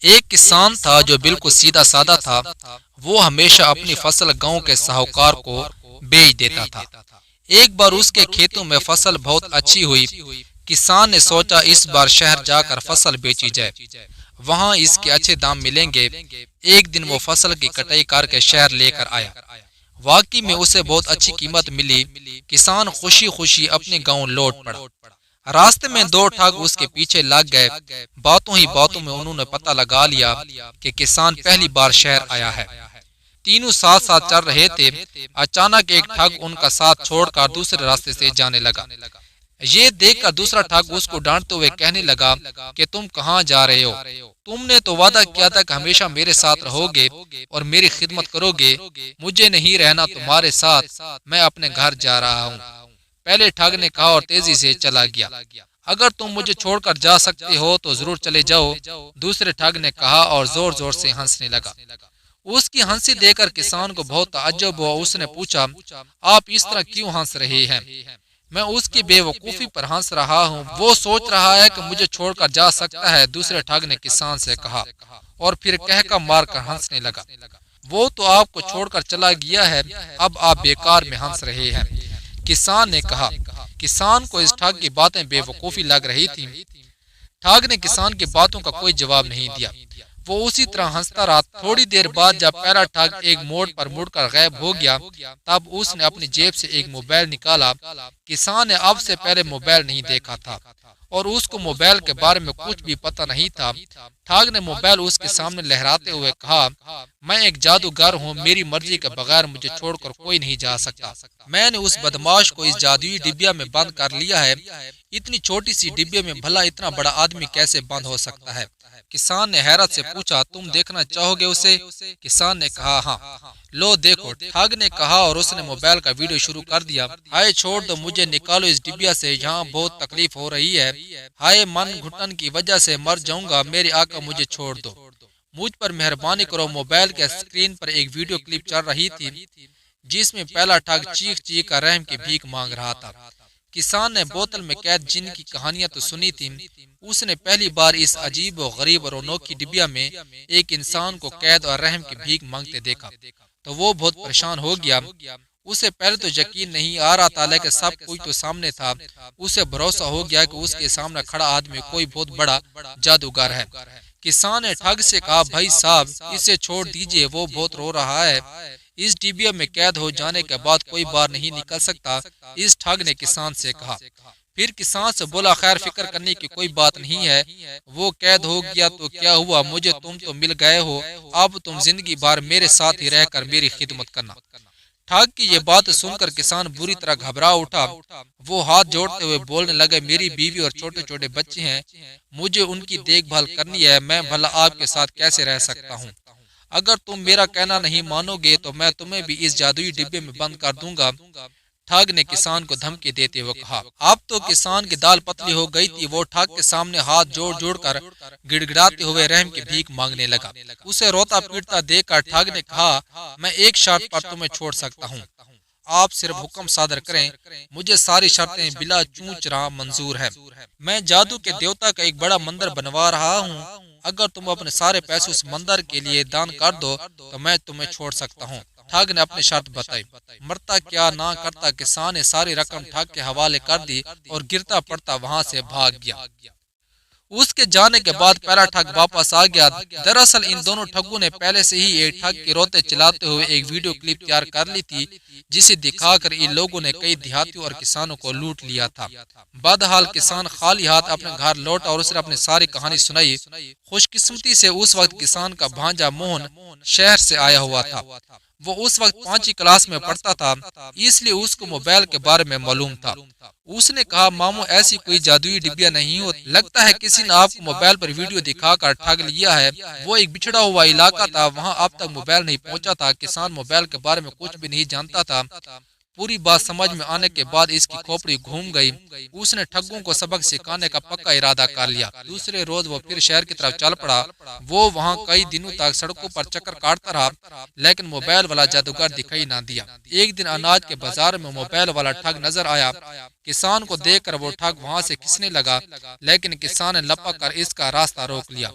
ایک کسان تھا جو بالکل سیدھا سادہ تھا۔ وہ ہمیشہ اپنی فصل گاؤں کے ساہوکار کو بیچ دیتا تھا۔ ایک بار اس کے کھیتوں میں فصل بہت اچھی ہوئی۔ کسان نے سوچا اس بار شہر جا کر فصل بیچی جائے، وہاں اس کے اچھے دام ملیں گے۔ ایک دن وہ فصل کی کٹائی کر کے شہر لے کر آیا۔ واقعی میں اسے بہت اچھی قیمت ملی۔ کسان خوشی خوشی اپنے گاؤں لوٹ پڑا۔ راستے میں دو ٹھگ اس کے پیچھے لگ گئے۔ باتوں ہی باتوں میں انہوں نے پتہ لگا لیا کہ کسان پہلی بار شہر آیا ہے۔ تینوں ساتھ ساتھ چل رہے تھے۔ اچانک ایک ٹھگ ان کا ساتھ چھوڑ کر دوسرے راستے سے جانے لگا۔ یہ دیکھ کر دوسرا ٹھگ اس کو ڈانٹتے ہوئے کہنے لگا کہ تم کہاں جا رہے ہو؟ تم نے تو وعدہ کیا تھا کہ ہمیشہ میرے ساتھ رہو گے اور میری خدمت کرو گے۔ مجھے نہیں رہنا تمہارے ساتھ، میں اپنے گھر جا رہا ہوں۔ پہلے ٹھگ نے کہا اور تیزی سے چلا گیا۔ اگر تم مجھے چھوڑ کر جا سکتے ہو تو ضرور چلے جاؤ، دوسرے ٹھگ نے کہا اور زور زور سے ہنسنے لگا۔ اس کی ہنسی دیکھ کر کسان کو بہت تعجب ہوا۔ اس نے پوچھا، آپ اس طرح کیوں ہنس رہے ہیں؟ میں اس کی بے وقوفی پر ہنس رہا ہوں، وہ سوچ رہا ہے کہ مجھے چھوڑ کر جا سکتا ہے، دوسرے ٹھگ نے کسان سے کہا اور پھر کہہ مار کر ہنسنے لگا۔ وہ تو آپ کو چھوڑ کر چلا گیا ہے، اب آپ بیکار میں ہنس رہے ہیں، کسان نے کہا۔ کسان کو اس ٹھگ کی باتیں بے وقوفی لگ رہی تھی۔ ٹھگ نے کسان کی باتوں کا کوئی جواب نہیں دیا، وہ اسی طرح ہنستا رہا۔ تھوڑی دیر بعد جب پہلا ٹھگ ایک موڑ پر مڑ کر غائب ہو گیا، تب اس نے اپنی جیب سے ایک موبائل نکالا۔ کسان نے اب سے پہلے موبائل نہیں دیکھا تھا اور اس کو موبائل کے بارے میں کچھ بھی پتہ نہیں تھا۔ ٹھگ نے موبائل اس کے سامنے لہراتے ہوئے کہا، میں ایک جادوگر ہوں، میری مرضی کے بغیر مجھے چھوڑ کر کوئی نہیں جا سکتا۔ میں نے اس بدماش کو اس جادوئی ڈبیا میں بند کر لیا ہے۔ اتنی چھوٹی سی ڈبیا میں بھلا اتنا بڑا آدمی کیسے بند ہو سکتا ہے؟ کسان نے حیرت سے پوچھا، تم دیکھنا چاہو گے اسے؟ کسان نے کہا، ہاں۔ لو دیکھو، ٹھگ نے کہا اور اس نے موبائل کا ویڈیو شروع کر دیا۔ ہائے چھوڑ دو مجھے، نکالو اس ڈبیا سے، یہاں بہت تکلیف ہو رہی ہے۔ ہائے من گھٹن کی وجہ سے مر جاؤں گا، میرے آقا مجھے چھوڑ دو، مجھ پر مہربانی کرو۔ موبائل کے اسکرین پر ایک ویڈیو کلپ چل رہی تھی جس میں پہلا ٹھگ چیخ چیخ کر رحم کی بھیک مانگ رہا تھا۔ کسان نے بوتل میں قید جن کی کہانیاں تو سنی تھی، اس نے پہلی بار اس عجیب و غریب اور انوکھی ڈبیا میں ایک انسان کو قید اور رحم کی بھیک مانگتے دیکھا تو وہ بہت پریشان ہو گیا۔ اسے پہلے تو یقین نہیں آ رہا تھا، لیکن سب کچھ تو سامنے تھا۔ اسے بھروسہ ہو گیا کہ اس کے سامنے کھڑا آدمی کوئی بہت بڑا جادوگر ہے۔ کسان نے ٹھگ سے کہا، بھائی صاحب اسے چھوڑ دیجئے، وہ بہت رو رہا ہے، اس ڈبیا میں قید ہو جانے کے بعد کوئی باہر نہیں نکل سکتا۔ اس ٹھگ نے کسان سے کہا۔ پھر کسان سے بولا، خیر فکر کرنے کی کوئی بات نہیں ہے، وہ قید ہو گیا تو کیا ہوا، مجھے تم تو مل گئے ہو، اب تم زندگی بھر میرے ساتھ ہی رہ کر میری خدمت کرنا۔ ٹھگ کی یہ بات سن کر کسان بری طرح گھبرا اٹھا۔ وہ ہاتھ جوڑتے ہوئے بولنے لگے، میری بیوی اور چھوٹے چھوٹے بچے ہیں، مجھے ان کی دیکھ بھال کرنی ہے، میں بھلا آپ کے ساتھ کیسے رہ سکتا ہوں؟ اگر تم میرا کہنا نہیں مانو گے تو میں تمہیں بھی اس جادوئی ڈبے میں بند کر دوں گا۔ ٹھگ نے کسان کو دھمکی دیتے ہوئے کہا۔ اب تو کسان کی دال پتلی ہو گئی تھی، وہ ٹھگ کے سامنے ہاتھ جوڑ جوڑ کر گڑ گڑاتے ہوئے رحم کی بھیک مانگنے لگا۔ اسے روتا پیٹتا دیکھ کر ٹھگ نے کہا، میں ایک شرط پر تمہیں چھوڑ سکتا ہوں، آپ صرف حکم صادر کریں، مجھے ساری شرطیں بلا چوں چرا منظور ہے۔ میں جادو کے دیوتا کا ایک بڑا مندر بنوا رہا ہوں، اگر تم اپنے سارے پیسے اس مندر کے لیے دان کر دو تو میں تمہیں چھوڑ سکتا ہوں۔ ٹھگ نے اپنی شرط بتائی۔ مرتا کیا نہ کرتا کسان نے ساری رقم ٹھگ کے حوالے کر دی اور گرتا پڑتا وہاں سے بھاگ گیا۔ اس کے جانے کے بعد پہلا ٹھگ واپس آ گیا۔ دراصل ان دونوں ٹھگوں نے پہلے سے ہی ایک ٹھگ کے روتے چلاتے ہوئے ایک ویڈیو کلپ تیار کر لی تھی جسے دکھا کر ان لوگوں نے کئی دیہاتیوں اور کسانوں کو لوٹ لیا تھا۔ بدحال کسان خالی ہاتھ اپنے گھر لوٹا اور اس نے اپنی ساری کہانی سنائی۔ خوش قسمتی سے اس وقت کسان کا بھانجا موہن شہر سے آیا ہوا تھا۔ وہ اس وقت 5ویں کلاس میں پڑھتا تھا، اس لیے اس کو موبائل کے بارے میں معلوم تھا۔ اس نے کہا، ماموں ایسی کوئی جادوئی ڈبیا نہیں ہوتی، لگتا ہے کسی نے آپ کو موبائل پر ویڈیو دکھا کر ٹھگ لیا ہے۔ وہ ایک بچھڑا ہوا علاقہ تھا، وہاں اب تک موبائل نہیں پہنچا تھا۔ کسان موبائل کے بارے میں کچھ بھی نہیں جانتا تھا۔ پوری بات سمجھ میں آنے کے بعد اس کی کھوپڑی گھوم گئی۔ اس نے ٹھگوں کو سبق سکھانے کا پکا ارادہ کر لیا۔ دوسرے روز وہ پھر شہر کی طرف چل پڑا۔ وہ وہاں کئی دنوں تک سڑکوں پر چکر کاٹتا رہا، لیکن موبائل والا جادوگر دکھائی نہ دیا۔ ایک دن اناج کے بازار میں موبائل والا ٹھگ نظر آیا۔ کسان کو دیکھ کر وہ ٹھگ وہاں سے کھسنے لگا، لیکن کسان نے لپک کر اس کا راستہ روک لیا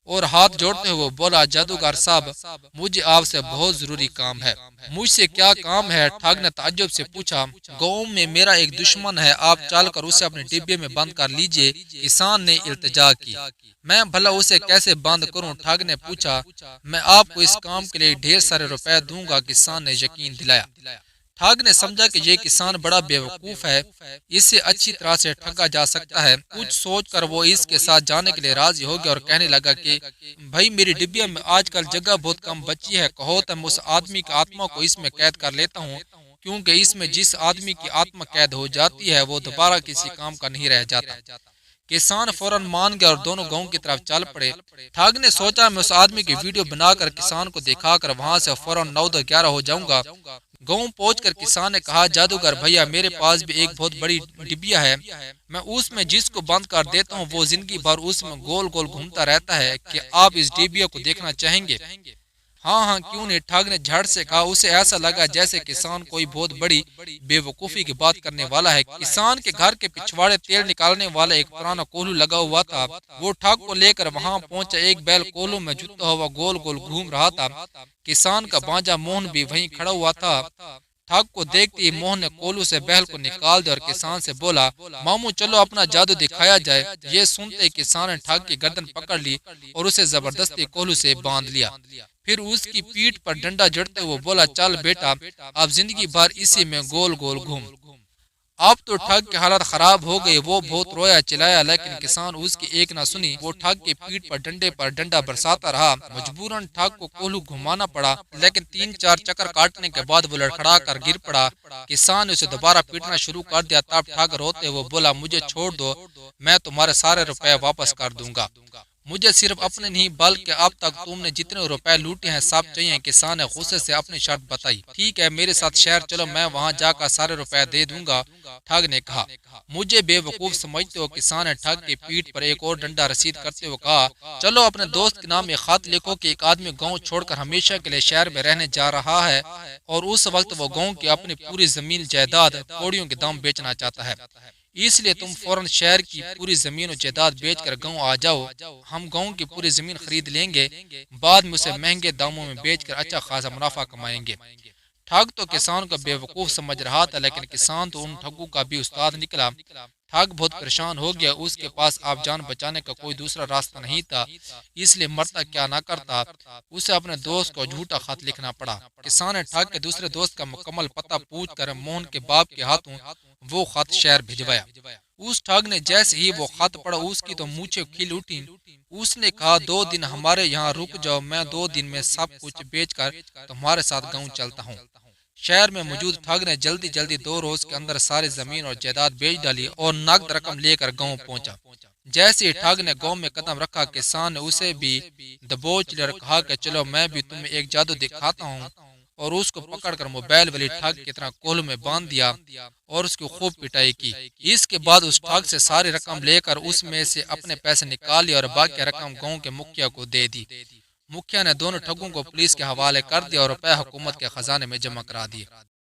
اور ہاتھ جوڑتے ہوئے بولا جادوگر صاحب مجھے آپ سے بہت ضروری کام ہے۔ مجھ سے کیا کام ہے؟ ٹھاگ نے تعجب سے پوچھا۔ گاؤں میں میرا ایک دشمن ہے، آپ چل کر اسے اپنے ڈبے میں بند کر لیجئے، کسان نے التجا کی۔ میں بھلا اسے کیسے بند کروں؟ ٹھاگ نے پوچھا۔ میں آپ کو اس کام کے لیے ڈھیر سارے روپے دوں گا، کسان نے یقین دلایا۔ ٹھاگ نے سمجھا کہ یہ کسان بڑا بیوقوف ہے، اس سے اچھی طرح سے ٹھگا جا سکتا ہے۔ کچھ سوچ کر وہ اس کے ساتھ جانے کے لیے راضی ہو گیا اور کہنے لگا کہ بھائی میری ڈبیا میں آج کل جگہ بہت کم بچی ہے، کہو تو میں اس آدمی کی آتما کو اس میں قید کر لیتا ہوں، کیونکہ اس میں جس آدمی کی آتما قید ہو جاتی ہے وہ دوبارہ کسی کام کا نہیں رہ جاتا۔ کسان فوراً مان گیا اور دونوں گاؤں کی طرف چل پڑے۔ ٹھاگ نے سوچا میں اس آدمی کی ویڈیو بنا کر کسان کو دکھا کر وہاں سے فوراً 9-11 ہو جاؤں گا۔ گاؤں پہنچ کر کسان نے کہا جادوگر بھیا میرے پاس بھی ایک بہت بڑی ڈبیا ہے، میں اس میں جس کو بند کر دیتا ہوں وہ زندگی بھر اس میں گول گول گھومتا رہتا ہے، کہ آپ اس ڈبیا کو دیکھنا چاہیں گے؟ ہاں ہاں کیوں نہیں، ٹھاگ نے جھٹ سے کہا۔ اسے ایسا لگا جیسے کسان کوئی بہت بڑی بے وقوفی کی بات کرنے والا ہے۔ کسان کے گھر کے پچھواڑے تیل نکالنے والا ایک پرانا کولو لگا ہوا تھا، وہ ٹھاگ کو لے کر وہاں پہنچا۔ ایک بیل کولو میں جھکتا ہوا گول گول گھوم رہا تھا، کسان کا بانجا موہن بھی وہیں کھڑا ہوا تھا۔ ٹھاگ کو دیکھتے ہی موہن نے کولو سے بیل کو نکال دیا اور کسان سے بولا ماموں چلو اپنا جادو دکھایا جائے۔ یہ سنتے کسان نے ٹھاگ کی گردن پکڑ لی اور اسے زبردستی کولو سے باندھ لیا، پھر اس کی پیٹھ پر ڈنڈا جڑتے ہوئے بولا چل بیٹا اب زندگی بھر اسی میں گول گول گھوم۔ اب تو ٹھگ کی حالت خراب ہو گئی، وہ بہت رویا چلایا لیکن کسان اس کی ایک نہ سنی۔ وہ ٹھگ کی پیٹھ پر ڈنڈے پر ڈنڈا برساتا رہا، مجبوراً ٹھگ کو کولو گھمانا پڑا، لیکن 3-4 چکر کاٹنے کے بعد وہ لڑکھڑا کر گر پڑا۔ کسان نے اسے دوبارہ پیٹنا شروع کر دیا، تب ٹھگ روتے ہوئے بولا مجھے چھوڑ دو، میں تمہارے سارے روپے واپس کر دوں گا، مجھے صرف اپنے نہیں بلکہ اب تک تم نے جتنے روپے لوٹے ہیں سب چاہیے۔ کسان نے غصے سے اپنی شرط بتائی۔ ٹھیک ہے میرے ساتھ شہر چلو، میں وہاں جا کر سارے روپے دے دوں گا، ٹھگ نے کہا۔ مجھے بے وقوف سمجھتے ہو؟ کسان نے ٹھگ کی پیٹھ پر ایک اور ڈنڈا رسید کرتے ہوئے کہا چلو اپنے دوست کے نام ایک خط لکھو کہ ایک آدمی گاؤں چھوڑ کر ہمیشہ کے لیے شہر میں رہنے جا رہا ہے اور اس وقت وہ گاؤں کی اپنی پوری زمین جائیداد کوڑیوں کے دام بیچنا چاہتا ہے، اس لیے تم فوراً شہر کی پوری زمین و جائیداد بیچ کر گاؤں آ جاؤ، ہم گاؤں کی پوری زمین خرید لیں گے، بعد میں اسے مہنگے داموں میں بیچ کر اچھا خاصا منافع کمائیں گے۔ ٹھگ تو کسان کو بے وقوف سمجھ رہا تھا، لیکن کسان تو ان ٹھگوں کا بھی استاد نکلا۔ ٹھگ بہت پریشان ہو گیا، اس کے پاس اب جان بچانے کا کوئی دوسرا راستہ نہیں تھا، اس لیے مرتا کیا نہ کرتا، اسے اپنے دوست کو جھوٹا خط لکھنا پڑا۔ کسان نے ٹھگ کے دوسرے دوست کا مکمل پتہ پوچھ کر موہن کے باپ کے ہاتھوں وہ خط شہر بھجوایا۔ اس ٹھگ نے جیسے ہی وہ خط پڑھا اس کی تو مونچھیں کھل اٹھیں۔ اس نے کہا 2 دن ہمارے یہاں رک جاؤ، میں 2 دن میں سب کچھ بیچ کر تمہارے ساتھ گاؤں چلتا ہوں۔ شہر میں موجود ٹھگ نے جلدی 2 روز کے اندر ساری زمین اور جائیداد بیچ ڈالی اور نقد رقم لے کر گاؤں پہنچا۔ جیسے ہی ٹھگ نے گاؤں میں قدم رکھا، کسان نے اسے بھی دبوچ لیا اور کہا کہ چلو میں بھی تمہیں ایک جادو دکھاتا ہوں، اور اس کو پکڑ کر موبائل والی ٹھگ کی طرح کولو میں باندھ دیا اور اس کی خوب پٹائی کی۔ اس کے بعد اس ٹھگ سے ساری رقم لے کر اس میں سے اپنے پیسے نکال لیا اور باقی رقم گاؤں کے مکھیا کو دے دی۔ مکھیا نے دونوں ٹھگوں کو پولیس کے حوالے کر دیا اور روپے حکومت کے خزانے میں جمع کرا دیے۔